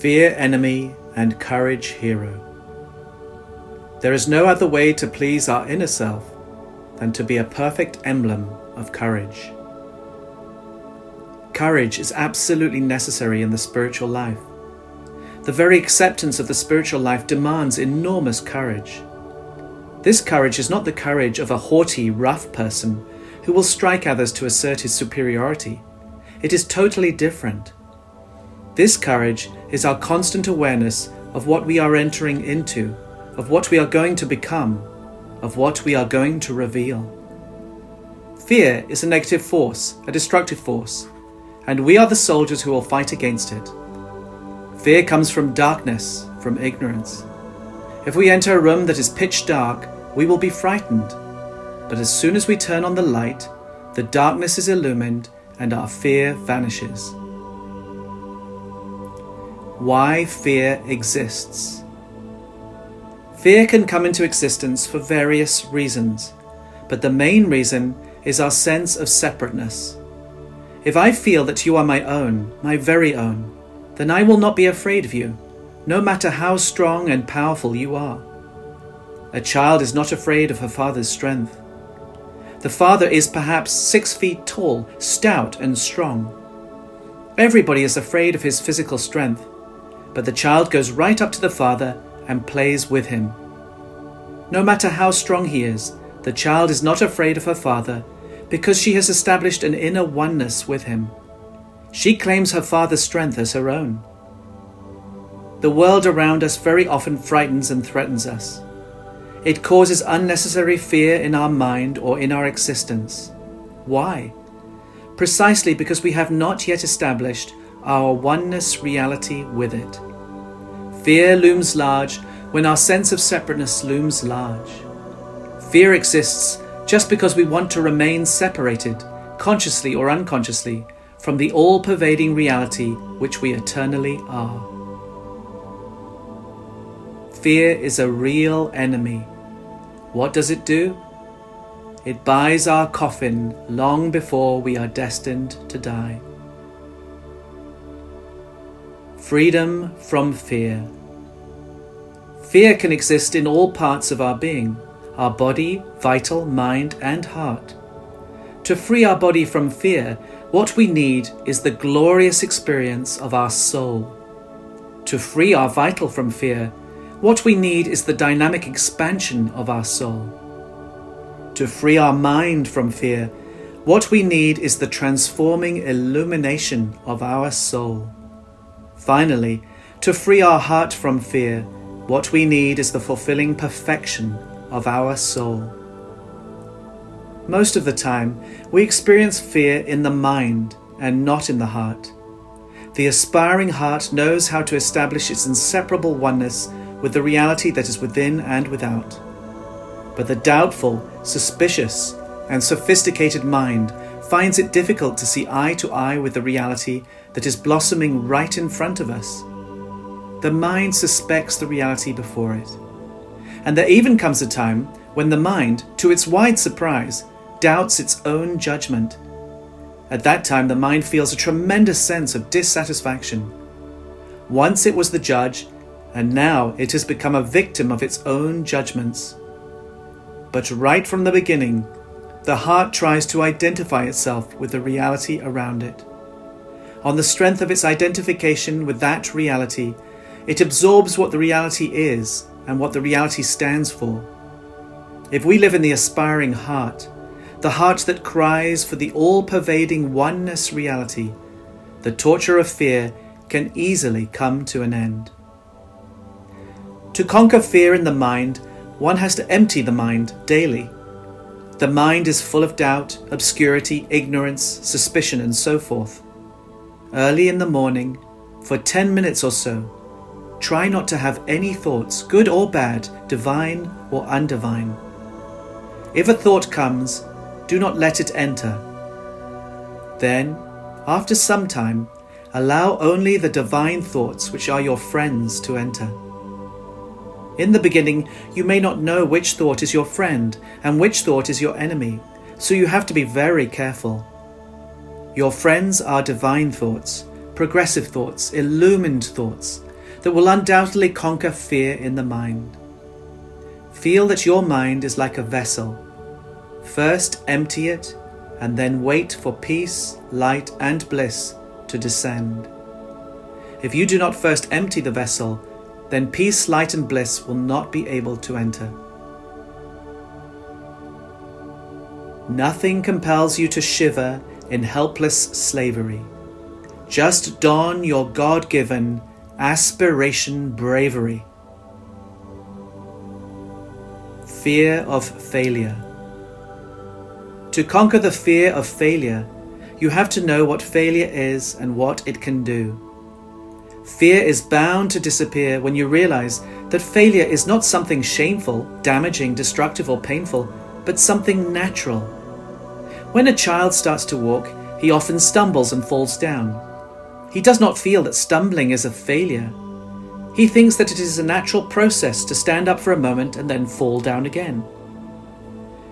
Fear enemy and courage hero. There is no other way to please our inner self than to be a perfect emblem of courage. Courage is absolutely necessary in the spiritual life. The very acceptance of the spiritual life demands enormous courage. This courage is not the courage of a haughty, rough person who will strike others to assert his superiority. It is totally different. This courage is our constant awareness of what we are entering into, of what we are going to become, of what we are going to reveal. Fear is a negative force, a destructive force, and we are the soldiers who will fight against it. Fear comes from darkness, from ignorance. If we enter a room that is pitch dark, we will be frightened. But as soon as we turn on the light, the darkness is illumined and our fear vanishes. Why fear exists. Fear can come into existence for various reasons, but the main reason is our sense of separateness. If I feel that you are my own, my very own, then I will not be afraid of you, no matter how strong and powerful you are. A child is not afraid of her father's strength. The father is perhaps 6 feet tall, stout and strong. Everybody is afraid of his physical strength, but the child goes right up to the father and plays with him. No matter how strong he is, the child is not afraid of her father because she has established an inner oneness with him. She claims her father's strength as her own. The world around us very often frightens and threatens us. It causes unnecessary fear in our mind or in our existence. Why? Precisely because we have not yet established our oneness reality with it. Fear looms large when our sense of separateness looms large. Fear exists just because we want to remain separated, consciously or unconsciously, from the all-pervading reality which we eternally are. Fear is a real enemy. What does it do? It buys our coffin long before we are destined to die. Freedom from fear. Fear can exist in all parts of our being, our body, vital, mind, and heart. To free our body from fear, what we need is the glorious experience of our soul. To free our vital from fear, what we need is the dynamic expansion of our soul. To free our mind from fear, what we need is the transforming illumination of our soul. Finally, to free our heart from fear, what we need is the fulfilling perfection of our soul. Most of the time, we experience fear in the mind and not in the heart. The aspiring heart knows how to establish its inseparable oneness with the reality that is within and without. But the doubtful, suspicious, and sophisticated mind finds it difficult to see eye to eye with the reality that is blossoming right in front of us. The mind suspects the reality before it. And there even comes a time when the mind, to its wide surprise, doubts its own judgment. At that time, the mind feels a tremendous sense of dissatisfaction. Once it was the judge, and now it has become a victim of its own judgments. But right from the beginning, the heart tries to identify itself with the reality around it. On the strength of its identification with that reality, it absorbs what the reality is and what the reality stands for. If we live in the aspiring heart, the heart that cries for the all-pervading oneness reality, the torture of fear can easily come to an end. To conquer fear in the mind, one has to empty the mind daily. The mind is full of doubt, obscurity, ignorance, suspicion, and so forth. Early in the morning, for 10 minutes or so, try not to have any thoughts, good or bad, divine or undivine. If a thought comes, do not let it enter. Then, after some time, allow only the divine thoughts which are your friends to enter. In the beginning, you may not know which thought is your friend and which thought is your enemy, so you have to be very careful. Your friends are divine thoughts, progressive thoughts, illumined thoughts, that will undoubtedly conquer fear in the mind. Feel that your mind is like a vessel. First empty it, and then wait for peace, light, and bliss to descend. If you do not first empty the vessel, then peace, light, and bliss will not be able to enter. Nothing compels you to shiver in helpless slavery. Just don your God-given aspiration bravery. Fear of failure. To conquer the fear of failure, you have to know what failure is and what it can do. Fear is bound to disappear when you realize that failure is not something shameful, damaging, destructive, or painful, but something natural. When a child starts to walk, he often stumbles and falls down. He does not feel that stumbling is a failure. He thinks that it is a natural process to stand up for a moment and then fall down again.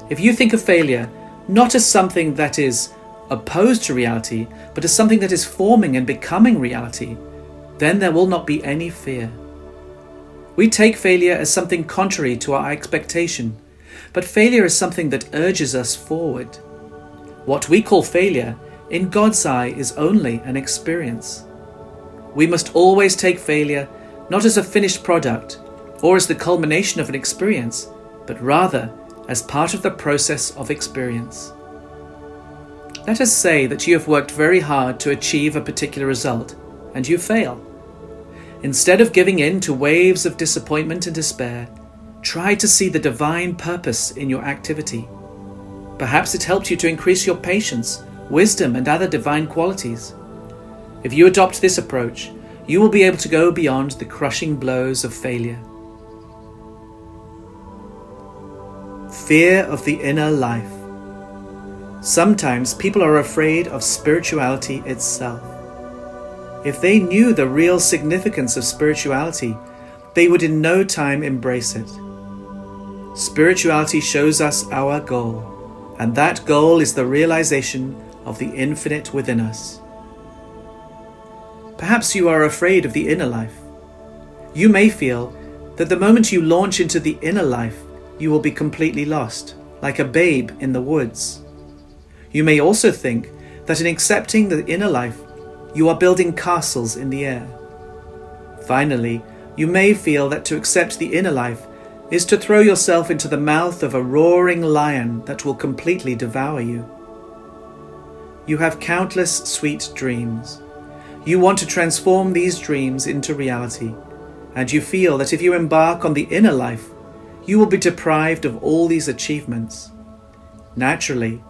If you think of failure not as something that is opposed to reality, but as something that is forming and becoming reality, then there will not be any fear. We take failure as something contrary to our expectation, but failure is something that urges us forward. What we call failure, in God's eye, is only an experience. We must always take failure not as a finished product or as the culmination of an experience, but rather as part of the process of experience. Let us say that you have worked very hard to achieve a particular result, and you fail. Instead of giving in to waves of disappointment and despair, try to see the divine purpose in your activity. Perhaps it helped you to increase your patience, wisdom, and other divine qualities. If you adopt this approach, you will be able to go beyond the crushing blows of failure. Fear of the inner life. Sometimes people are afraid of spirituality itself. If they knew the real significance of spirituality, they would in no time embrace it. Spirituality shows us our goal, and that goal is the realization of the infinite within us. Perhaps you are afraid of the inner life. You may feel that the moment you launch into the inner life, you will be completely lost, like a babe in the woods. You may also think that in accepting the inner life, you are building castles in the air. Finally, you may feel that to accept the inner life is to throw yourself into the mouth of a roaring lion that will completely devour you. You have countless sweet dreams. You want to transform these dreams into reality, and you feel that if you embark on the inner life, you will be deprived of all these achievements. Naturally,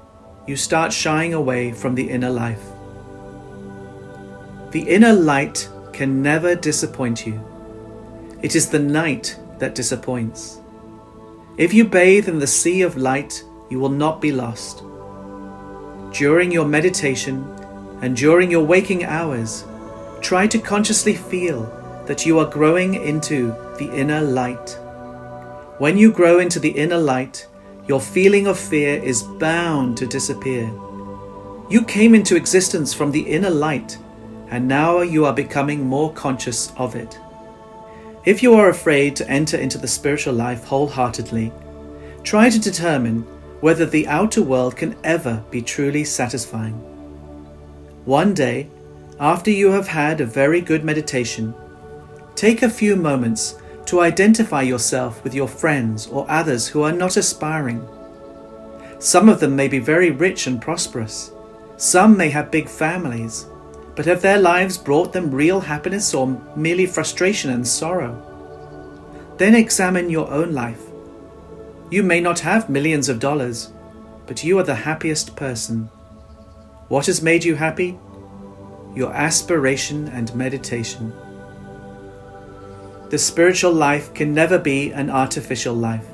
you start shying away from the inner life. The inner light can never disappoint you. It is the night that disappoints. If you bathe in the sea of light, you will not be lost. During your meditation and during your waking hours, try to consciously feel that you are growing into the inner light. When you grow into the inner light, your feeling of fear is bound to disappear. You came into existence from the inner light, and now you are becoming more conscious of it. If you are afraid to enter into the spiritual life wholeheartedly, try to determine whether the outer world can ever be truly satisfying. One day, after you have had a very good meditation, take a few moments to identify yourself with your friends or others who are not aspiring. Some of them may be very rich and prosperous. Some may have big families. But have their lives brought them real happiness or merely frustration and sorrow? Then examine your own life. You may not have millions of dollars, but you are the happiest person. What has made you happy? Your aspiration and meditation. The spiritual life can never be an artificial life.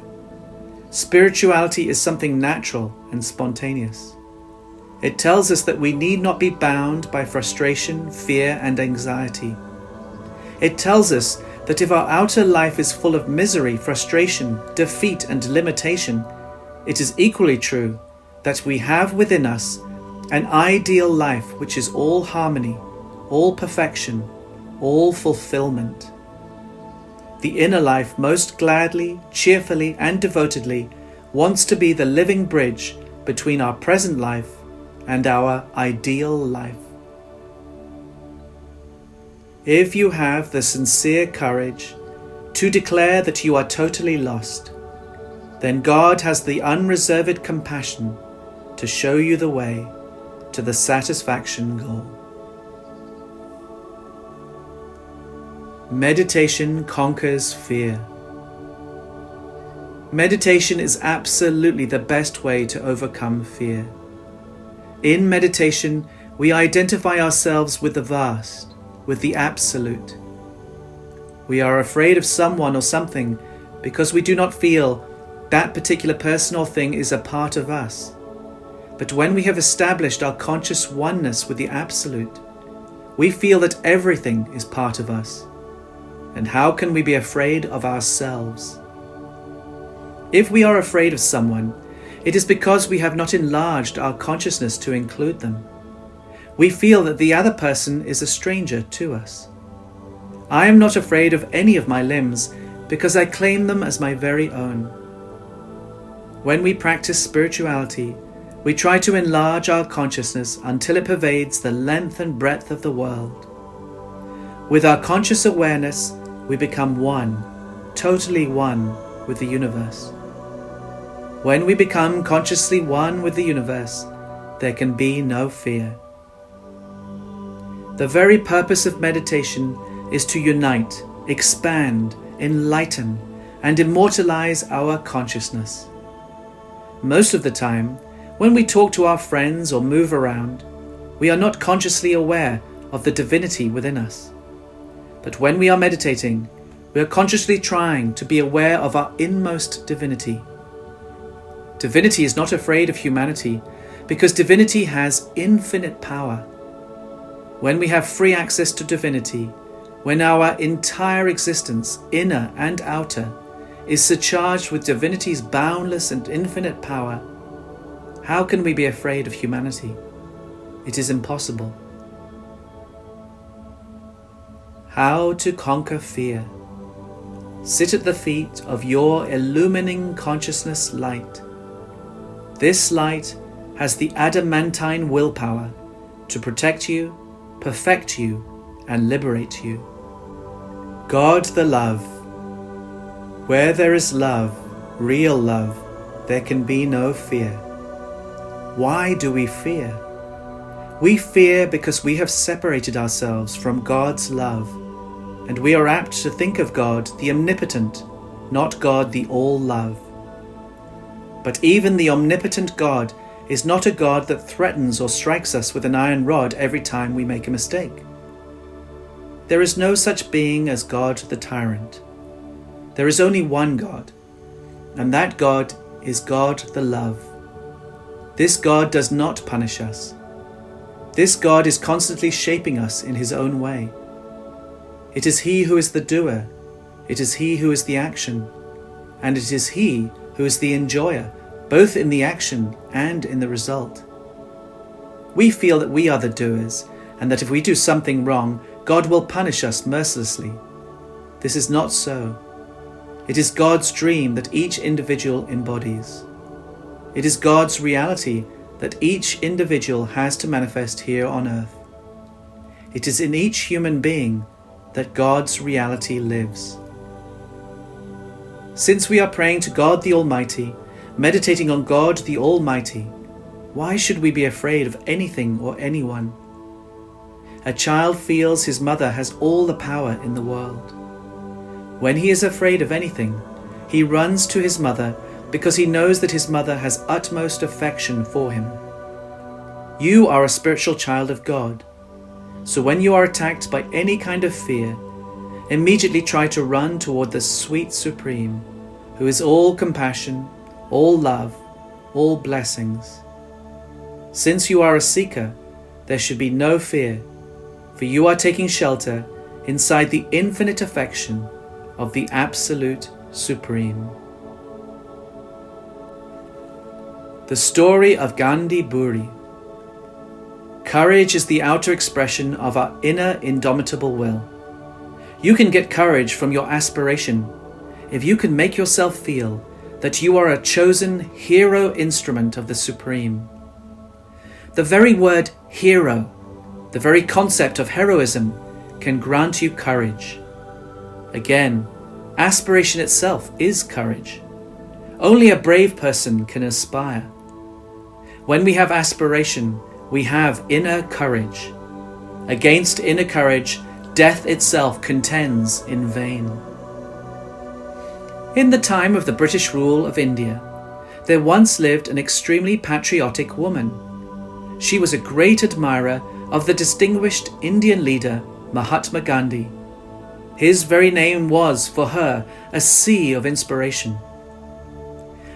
Spirituality is something natural and spontaneous. It tells us that we need not be bound by frustration, fear, and anxiety. It tells us that if our outer life is full of misery, frustration, defeat, and limitation, it is equally true that we have within us an ideal life which is all harmony, all perfection, all fulfillment. the inner life most gladly, cheerfully, and devotedly wants to be the living bridge between our present life and our ideal life. If you have the sincere courage to declare that you are totally lost, then God has the unreserved compassion to show you the way to the satisfaction goal. Meditation conquers fear. Meditation is absolutely the best way to overcome fear. In meditation, we identify ourselves with the vast, with the absolute. We are afraid of someone or something because we do not feel that particular person or thing is a part of us. But when we have established our conscious oneness with the absolute, we feel that everything is part of us. And how can we be afraid of ourselves? If we are afraid of someone, it is because we have not enlarged our consciousness to include them. We feel that the other person is a stranger to us. I am not afraid of any of my limbs because I claim them as my very own. When we practice spirituality, we try to enlarge our consciousness until it pervades the length and breadth of the world. With our conscious awareness, we become one, totally one with the universe. When we become consciously one with the universe, there can be no fear. The very purpose of meditation is to unite, expand, enlighten, and immortalize our consciousness. Most of the time, when we talk to our friends or move around, we are not consciously aware of the divinity within us. But when we are meditating, we are consciously trying to be aware of our inmost divinity. Divinity is not afraid of humanity because divinity has infinite power. When we have free access to divinity, when our entire existence, inner and outer, is surcharged with divinity's boundless and infinite power, how can we be afraid of humanity? It is impossible. How to conquer fear. Sit at the feet of your illumining consciousness light. This light has the adamantine willpower to protect you, perfect you, and liberate you. God the love. Where there is love, real love, there can be no fear. Why do we fear? We fear because we have separated ourselves from God's love, and we are apt to think of God the omnipotent, not God the all-love. But even the omnipotent God is not a God that threatens or strikes us with an iron rod every time we make a mistake. There is no such being as God the tyrant. There is only one God, and that God is God the love. This God does not punish us. This God is constantly shaping us in His own way. It is He who is the doer, it is He who is the action, and it is He who is the enjoyer, both in the action and in the result. We feel that we are the doers, and that if we do something wrong, God will punish us mercilessly. This is not so. It is God's dream that each individual embodies. It is God's reality that each individual has to manifest here on earth. It is in each human being that God's reality lives. Since we are praying to God the Almighty, meditating on God the Almighty, why should we be afraid of anything or anyone? A child feels his mother has all the power in the world. When he is afraid of anything, he runs to his mother because he knows that his mother has utmost affection for him. You are a spiritual child of God. So when you are attacked by any kind of fear, immediately try to run toward the sweet Supreme, who is all compassion, all love, all blessings. Since you are a seeker, there should be no fear, for you are taking shelter inside the infinite affection of the Absolute Supreme. The story of Gandhi Bhuri. Courage is the outer expression of our inner indomitable will. You can get courage from your aspiration if you can make yourself feel that you are a chosen hero instrument of the Supreme. The very word hero, the very concept of heroism, can grant you courage. Again, aspiration itself is courage. Only a brave person can aspire. When we have aspiration, we have inner courage. Against inner courage, death itself contends in vain. In the time of the British rule of India, there once lived an extremely patriotic woman. She was a great admirer of the distinguished Indian leader Mahatma Gandhi. His very name was, for her, a sea of inspiration.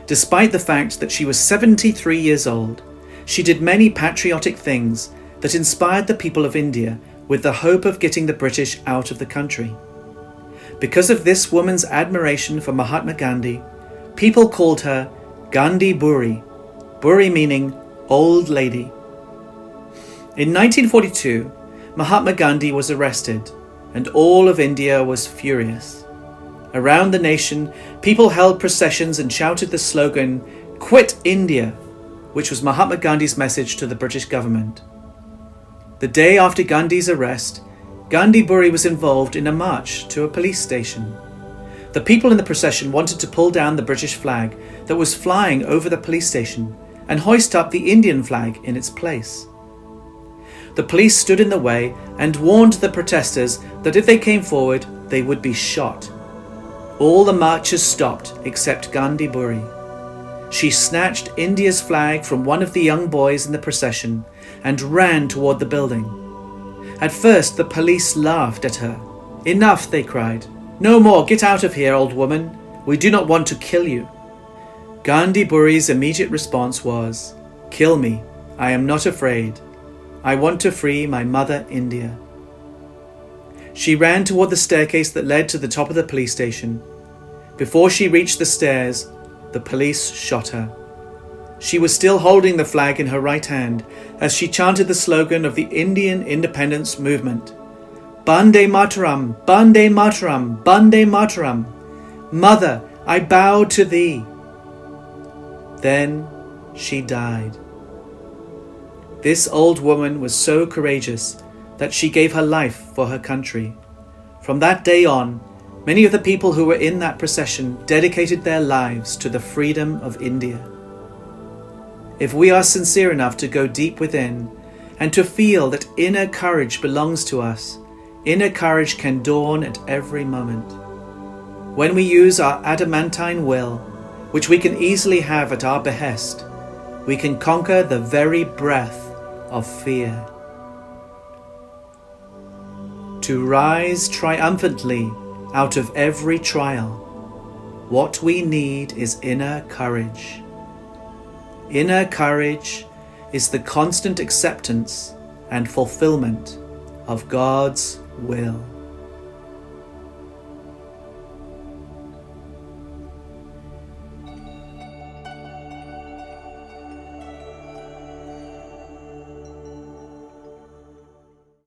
Despite the fact that she was 73 years old, she did many patriotic things that inspired the people of India with the hope of getting the British out of the country. Because of this woman's admiration for Mahatma Gandhi, people called her Gandhi Bhuri, Bhuri meaning old lady. In 1942, Mahatma Gandhi was arrested, and all of India was furious. Around the nation, people held processions and shouted the slogan, "Quit India," which was Mahatma Gandhi's message to the British government. The day after Gandhi's arrest, Gandhi Bhuri was involved in a march to a police station. The people in the procession wanted to pull down the British flag that was flying over the police station and hoist up the Indian flag in its place. The police stood in the way and warned the protesters that if they came forward, they would be shot. All the marchers stopped except Gandhi Bhuri. She snatched India's flag from one of the young boys in the procession and ran toward the building. At first, the police laughed at her. "Enough," they cried. "No more, get out of here, old woman. We do not want to kill you." Gandhi Bhuri's immediate response was, "Kill me, I am not afraid. I want to free my mother India." She ran toward the staircase that led to the top of the police station. Before she reached the stairs, the police shot her. She was still holding the flag in her right hand as she chanted the slogan of the Indian independence movement. "Bande Mataram, Bande Mataram, Bande Mataram. Mother, I bow to thee." Then she died. This old woman was so courageous that she gave her life for her country. From that day on, many of the people who were in that procession dedicated their lives to the freedom of India. If we are sincere enough to go deep within and to feel that inner courage belongs to us, inner courage can dawn at every moment. When we use our adamantine will, which we can easily have at our behest, we can conquer the very breath of fear. To rise triumphantly out of every trial, what we need is inner courage. Inner courage is the constant acceptance and fulfillment of God's will.